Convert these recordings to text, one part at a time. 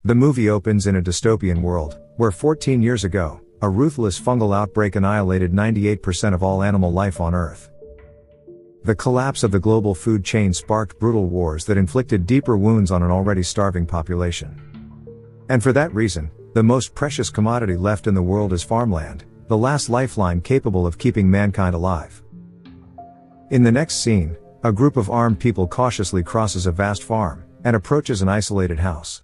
The movie opens in a dystopian world, where 14 years ago, a ruthless fungal outbreak annihilated 98% of all animal life on Earth. The collapse of the global food chain sparked brutal wars that inflicted deeper wounds on an already starving population. And for that reason, the most precious commodity left in the world is farmland, the last lifeline capable of keeping mankind alive. In the next scene, a group of armed people cautiously crosses a vast farm, and approaches an isolated house.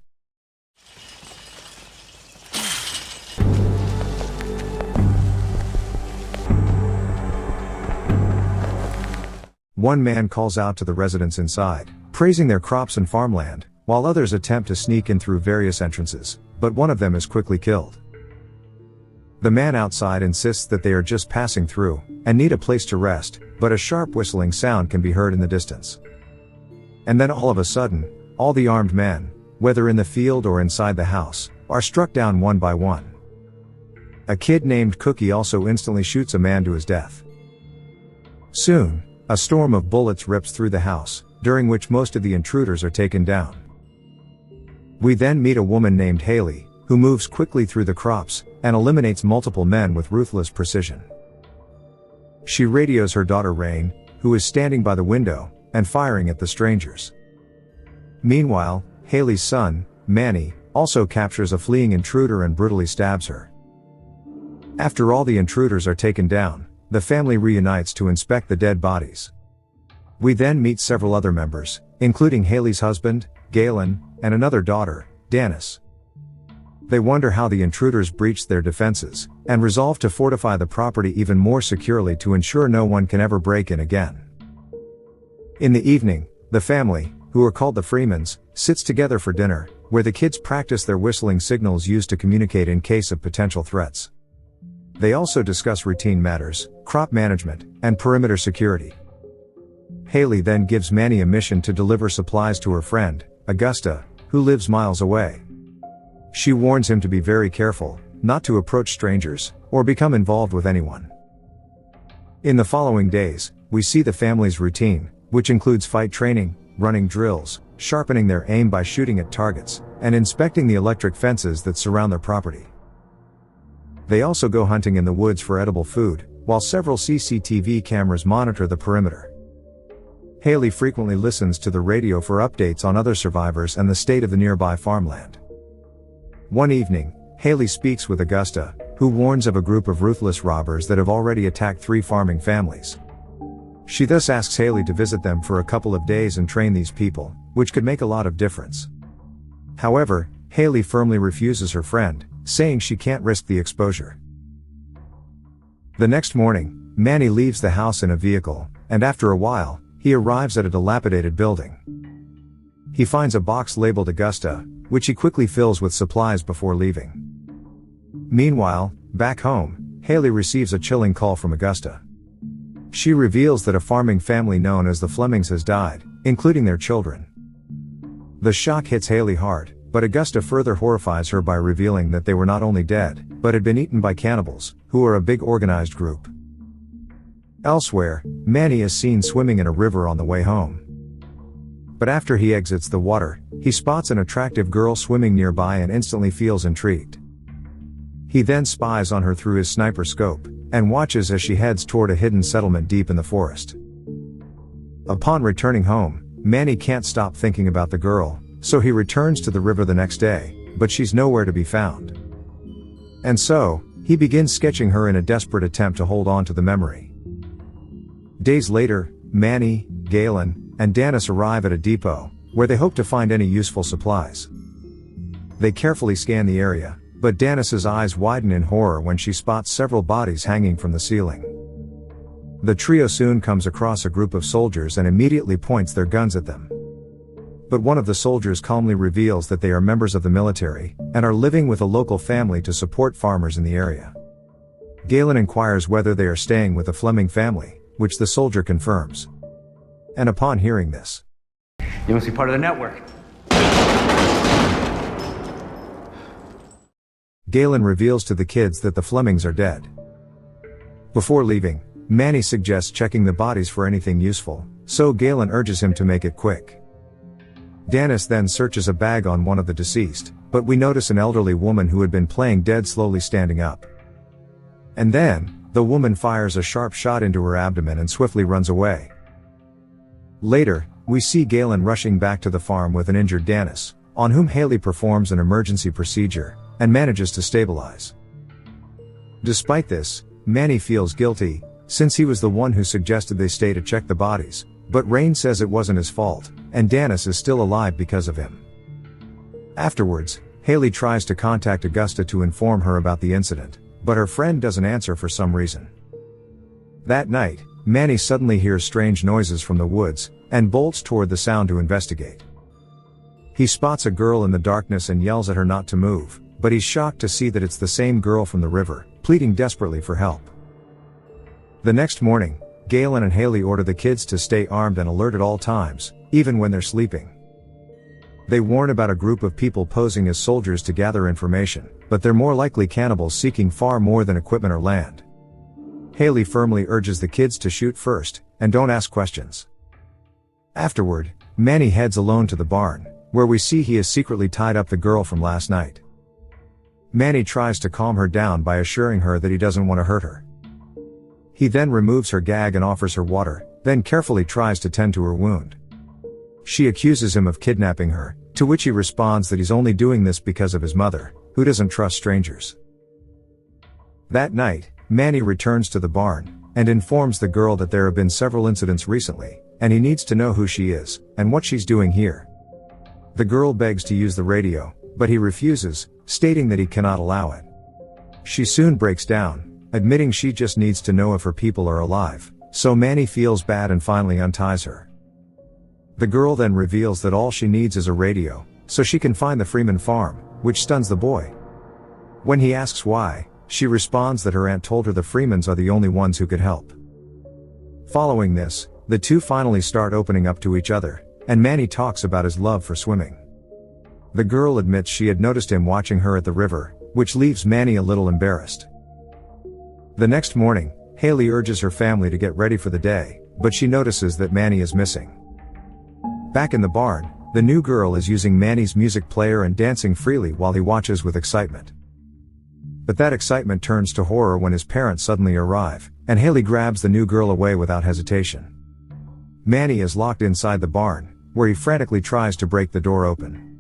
One man calls out to the residents inside, praising their crops and farmland, while others attempt to sneak in through various entrances, but one of them is quickly killed. The man outside insists that they are just passing through, and need a place to rest, but a sharp whistling sound can be heard in the distance. And then all of a sudden, all the armed men, whether in the field or inside the house, are struck down one by one. A kid named Cookie also instantly shoots a man to his death. Soon, a storm of bullets rips through the house, during which most of the intruders are taken down. We then meet a woman named Haley, who moves quickly through the crops, and eliminates multiple men with ruthless precision. She radios her daughter Rain, who is standing by the window, and firing at the strangers. Meanwhile, Haley's son, Manny, also captures a fleeing intruder and brutally stabs her. After all the intruders are taken down, the family reunites to inspect the dead bodies. We then meet several other members, including Haley's husband, Galen, and another daughter, Danis. They wonder how the intruders breached their defenses, and resolve to fortify the property even more securely to ensure no one can ever break in again. In the evening, the family, who are called the Freemans, sits together for dinner, where the kids practice their whistling signals used to communicate in case of potential threats. They also discuss routine matters, crop management, and perimeter security. Haley then gives Manny a mission to deliver supplies to her friend, Augusta, who lives miles away. She warns him to be very careful, not to approach strangers, or become involved with anyone. In the following days, we see the family's routine, which includes fight training, running drills, sharpening their aim by shooting at targets, and inspecting the electric fences that surround their property. They also go hunting in the woods for edible food, while several CCTV cameras monitor the perimeter. Haley frequently listens to the radio for updates on other survivors and the state of the nearby farmland. One evening, Haley speaks with Augusta, who warns of a group of ruthless robbers that have already attacked 3 farming families. She thus asks Haley to visit them for a couple of days and train these people, which could make a lot of difference. However, Haley firmly refuses her friend, saying she can't risk the exposure. The next morning, Manny leaves the house in a vehicle, and after a while, he arrives at a dilapidated building. He finds a box labeled Augusta, which he quickly fills with supplies before leaving. Meanwhile, back home, Haley receives a chilling call from Augusta. She reveals that a farming family known as the Flemings has died, including their children. The shock hits Haley hard, but Augusta further horrifies her by revealing that they were not only dead, but had been eaten by cannibals, who are a big organized group. Elsewhere, Manny is seen swimming in a river on the way home. But after he exits the water, he spots an attractive girl swimming nearby and instantly feels intrigued. He then spies on her through his sniper scope, and watches as she heads toward a hidden settlement deep in the forest. Upon returning home, Manny can't stop thinking about the girl, so he returns to the river the next day, but she's nowhere to be found. And so, he begins sketching her in a desperate attempt to hold on to the memory. Days later, Manny, Galen, and Danis arrive at a depot, where they hope to find any useful supplies. They carefully scan the area, but Danis's eyes widen in horror when she spots several bodies hanging from the ceiling. The trio soon comes across a group of soldiers and immediately points their guns at them. But one of the soldiers calmly reveals that they are members of the military, and are living with a local family to support farmers in the area. Galen inquires whether they are staying with the Fleming family, which the soldier confirms. And upon hearing this, "You must be part of the network." Galen reveals to the kids that the Flemings are dead. Before leaving, Manny suggests checking the bodies for anything useful, so Galen urges him to make it quick. Danis then searches a bag on one of the deceased, but we notice an elderly woman who had been playing dead slowly standing up. And then, the woman fires a sharp shot into her abdomen and swiftly runs away. Later, we see Galen rushing back to the farm with an injured Dennis, on whom Haley performs an emergency procedure, and manages to stabilize. Despite this, Manny feels guilty, since he was the one who suggested they stay to check the bodies, but Rain says it wasn't his fault, and Dennis is still alive because of him. Afterwards, Haley tries to contact Augusta to inform her about the incident, but her friend doesn't answer for some reason. That night, Manny suddenly hears strange noises from the woods, and bolts toward the sound to investigate. He spots a girl in the darkness and yells at her not to move, but he's shocked to see that it's the same girl from the river, pleading desperately for help. The next morning, Galen and Haley order the kids to stay armed and alert at all times, even when they're sleeping. They warn about a group of people posing as soldiers to gather information, but they're more likely cannibals seeking far more than equipment or land. Haley firmly urges the kids to shoot first, and don't ask questions. Afterward, Manny heads alone to the barn, where we see he has secretly tied up the girl from last night. Manny tries to calm her down by assuring her that he doesn't want to hurt her. He then removes her gag and offers her water, then carefully tries to tend to her wound. She accuses him of kidnapping her, to which he responds that he's only doing this because of his mother, who doesn't trust strangers. That night, Manny returns to the barn, and informs the girl that there have been several incidents recently, and he needs to know who she is, and what she's doing here. The girl begs to use the radio, but he refuses, stating that he cannot allow it. She soon breaks down, admitting she just needs to know if her people are alive, so Manny feels bad and finally unties her. The girl then reveals that all she needs is a radio, so she can find the Freeman farm, which stuns the boy. When he asks why, she responds that her aunt told her the Freemans are the only ones who could help. Following this, the two finally start opening up to each other, and Manny talks about his love for swimming. The girl admits she had noticed him watching her at the river, which leaves Manny a little embarrassed. The next morning, Haley urges her family to get ready for the day, but she notices that Manny is missing. Back in the barn, the new girl is using Manny's music player and dancing freely while he watches with excitement. But that excitement turns to horror when his parents suddenly arrive, and Haley grabs the new girl away without hesitation. Manny is locked inside the barn, where he frantically tries to break the door open.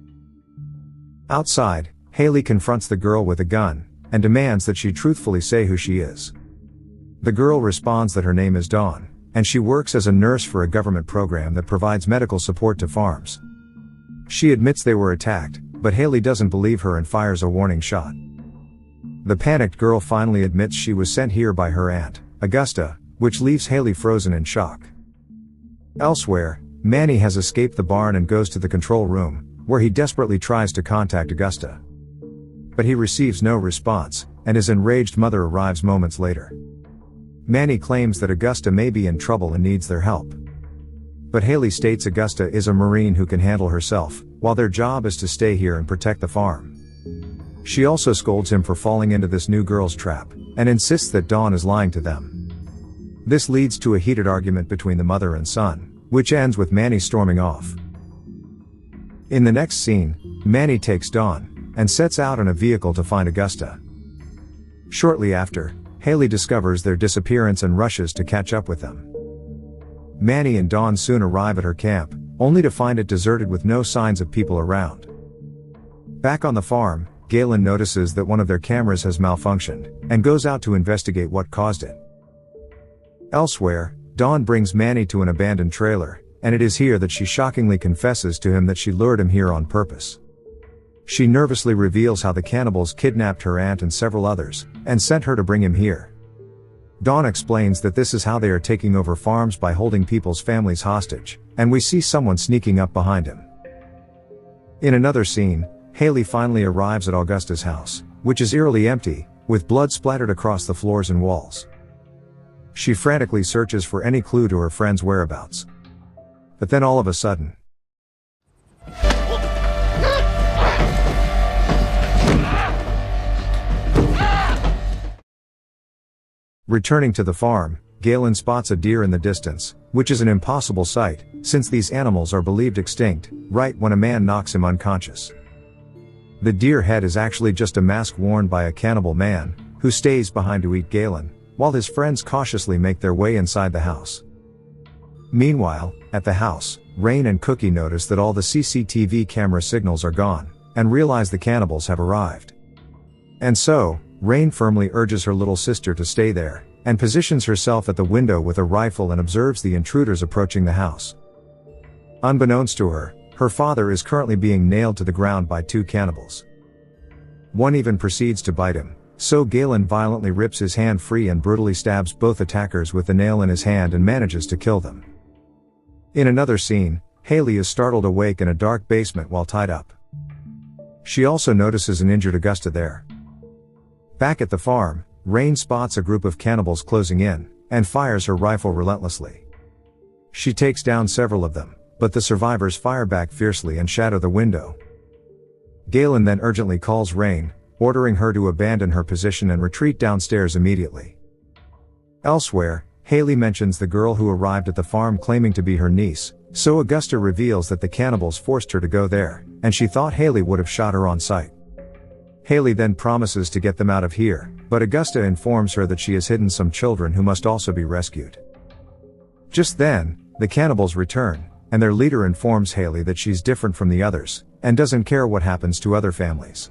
Outside, Haley confronts the girl with a gun, and demands that she truthfully say who she is. The girl responds that her name is Dawn, and she works as a nurse for a government program that provides medical support to farms. She admits they were attacked, but Haley doesn't believe her and fires a warning shot. The panicked girl finally admits she was sent here by her aunt, Augusta, which leaves Haley frozen in shock. Elsewhere, Manny has escaped the barn and goes to the control room, where he desperately tries to contact Augusta. But he receives no response, and his enraged mother arrives moments later. Manny claims that Augusta may be in trouble and needs their help. But Haley states Augusta is a Marine who can handle herself, while their job is to stay here and protect the farm. She also scolds him for falling into this new girl's trap, and insists that Dawn is lying to them. This leads to a heated argument between the mother and son, which ends with Manny storming off. In the next scene, Manny takes Dawn, and sets out in a vehicle to find Augusta. Shortly after, Haley discovers their disappearance and rushes to catch up with them. Manny and Dawn soon arrive at her camp, only to find it deserted with no signs of people around. Back on the farm, Galen notices that one of their cameras has malfunctioned, and goes out to investigate what caused it. Elsewhere, Dawn brings Manny to an abandoned trailer, and it is here that she shockingly confesses to him that she lured him here on purpose. She nervously reveals how the cannibals kidnapped her aunt and several others, and sent her to bring him here. Dawn explains that this is how they are taking over farms by holding people's families hostage, and we see someone sneaking up behind him. In another scene, Haley finally arrives at Augusta's house, which is eerily empty, with blood splattered across the floors and walls. She frantically searches for any clue to her friend's whereabouts. But then all of a sudden, returning to the farm, Galen spots a deer in the distance, which is an impossible sight, since these animals are believed extinct, right when a man knocks him unconscious. The deer head is actually just a mask worn by a cannibal man, who stays behind to eat Galen, while his friends cautiously make their way inside the house. Meanwhile, at the house, Rain and Cookie notice that all the CCTV camera signals are gone, and realize the cannibals have arrived. And so, Rain firmly urges her little sister to stay there, and positions herself at the window with a rifle and observes the intruders approaching the house. Unbeknownst to her, her father is currently being nailed to the ground by two cannibals. One even proceeds to bite him, so Galen violently rips his hand free and brutally stabs both attackers with the nail in his hand and manages to kill them. In another scene, Haley is startled awake in a dark basement while tied up. She also notices an injured Augusta there. Back at the farm, Rain spots a group of cannibals closing in, and fires her rifle relentlessly. She takes down several of them, but the survivors fire back fiercely and shatter the window. Galen then urgently calls Rain, ordering her to abandon her position and retreat downstairs immediately. Elsewhere, Haley mentions the girl who arrived at the farm claiming to be her niece, so Augusta reveals that the cannibals forced her to go there, and she thought Haley would have shot her on sight. Haley then promises to get them out of here, but Augusta informs her that she has hidden some children who must also be rescued. Just then, the cannibals return, and their leader informs Haley that she's different from the others, and doesn't care what happens to other families.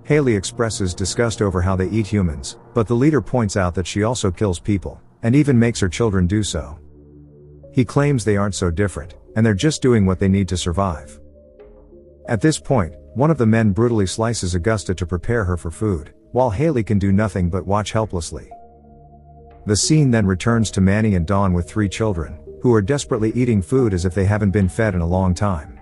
Haley expresses disgust over how they eat humans, but the leader points out that she also kills people, and even makes her children do so. He claims they aren't so different, and they're just doing what they need to survive. At this point, one of the men brutally slices Augusta to prepare her for food, while Haley can do nothing but watch helplessly. The scene then returns to Manny and Dawn with 3 children, who are desperately eating food as if they haven't been fed in a long time.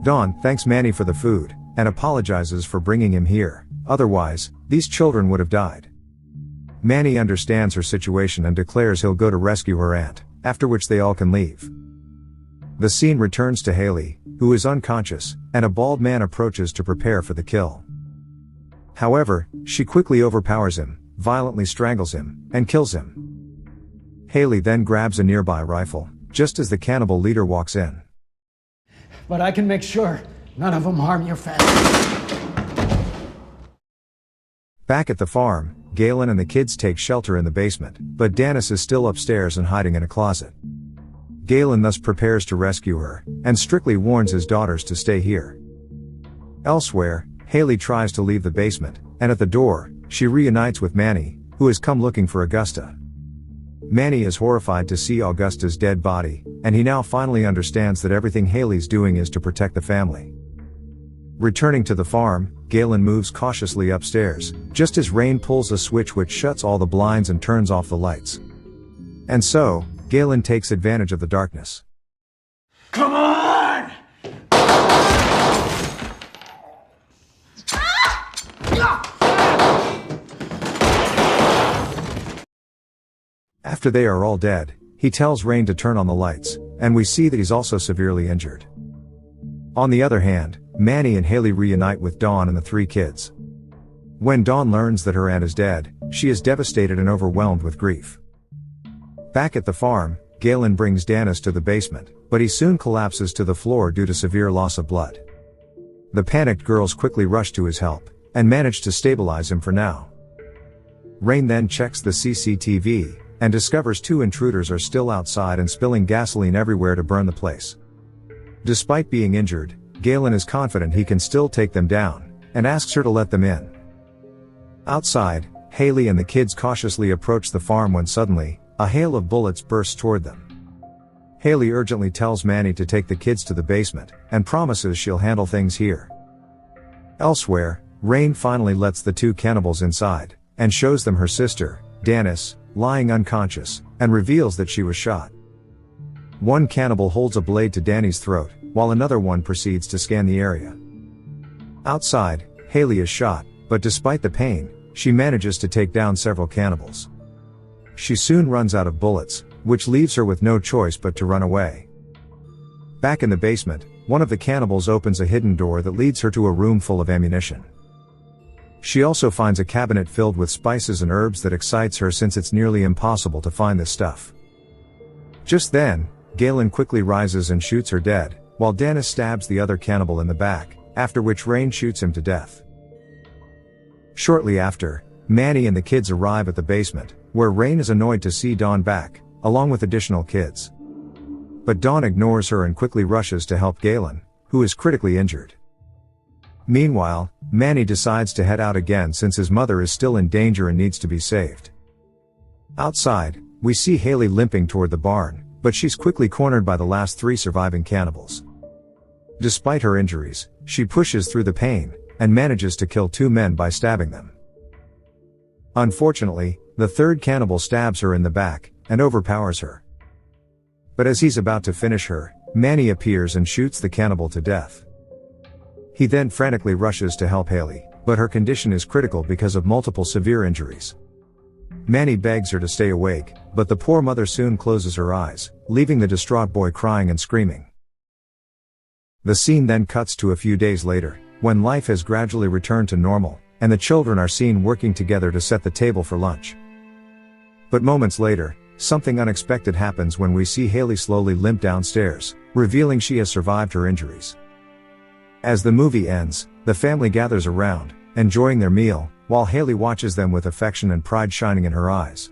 Dawn thanks Manny for the food, and apologizes for bringing him here, otherwise, these children would have died. Manny understands her situation and declares he'll go to rescue her aunt, after which they all can leave. The scene returns to Haley, who is unconscious, and a bald man approaches to prepare for the kill. However, she quickly overpowers him, violently strangles him, and kills him. Haley then grabs a nearby rifle, just as the cannibal leader walks in. But I can make sure none of them harm your family. Back at the farm, Galen and the kids take shelter in the basement, but Dennis is still upstairs and hiding in a closet. Galen thus prepares to rescue her, and strictly warns his daughters to stay here. Elsewhere, Haley tries to leave the basement, and at the door, she reunites with Manny, who has come looking for Augusta. Manny is horrified to see Augusta's dead body, and he now finally understands that everything Haley's doing is to protect the family. Returning to the farm, Galen moves cautiously upstairs, just as Rain pulls a switch which shuts all the blinds and turns off the lights. And so, Galen takes advantage of the darkness. Come on! After they are all dead, he tells Rain to turn on the lights, and we see that he's also severely injured. On the other hand, Manny and Haley reunite with Dawn and the 3 kids. When Dawn learns that her aunt is dead, she is devastated and overwhelmed with grief. Back at the farm, Galen brings Dennis to the basement, but he soon collapses to the floor due to severe loss of blood. The panicked girls quickly rush to his help, and manage to stabilize him for now. Rain then checks the CCTV, and discovers 2 intruders are still outside and spilling gasoline everywhere to burn the place. Despite being injured, Galen is confident he can still take them down, and asks her to let them in. Outside, Haley and the kids cautiously approach the farm when suddenly, a hail of bullets bursts toward them. Haley urgently tells Manny to take the kids to the basement, and promises she'll handle things here. Elsewhere, Rain finally lets the 2 cannibals inside, and shows them her sister, Dennis, lying unconscious, and reveals that she was shot. One cannibal holds a blade to Danny's throat, while another one proceeds to scan the area. Outside, Haley is shot, but despite the pain, she manages to take down several cannibals. She soon runs out of bullets, which leaves her with no choice but to run away. Back in the basement, one of the cannibals opens a hidden door that leads her to a room full of ammunition. She also finds a cabinet filled with spices and herbs that excites her since it's nearly impossible to find this stuff. Just then, Galen quickly rises and shoots her dead, while Dennis stabs the other cannibal in the back, after which Rain shoots him to death. Shortly after, Manny and the kids arrive at the basement, where Rain is annoyed to see Dawn back, along with additional kids. But Dawn ignores her and quickly rushes to help Galen, who is critically injured. Meanwhile, Manny decides to head out again since his mother is still in danger and needs to be saved. Outside, we see Haley limping toward the barn, but she's quickly cornered by the last 3 surviving cannibals. Despite her injuries, she pushes through the pain, and manages to kill 2 men by stabbing them. Unfortunately, the 3rd cannibal stabs her in the back, and overpowers her. But as he's about to finish her, Manny appears and shoots the cannibal to death. He then frantically rushes to help Haley, but her condition is critical because of multiple severe injuries. Manny begs her to stay awake, but the poor mother soon closes her eyes, leaving the distraught boy crying and screaming. The scene then cuts to a few days later, when life has gradually returned to normal, and the children are seen working together to set the table for lunch. But moments later, something unexpected happens when we see Haley slowly limp downstairs, revealing she has survived her injuries. As the movie ends, the family gathers around, enjoying their meal, while Haley watches them with affection and pride shining in her eyes.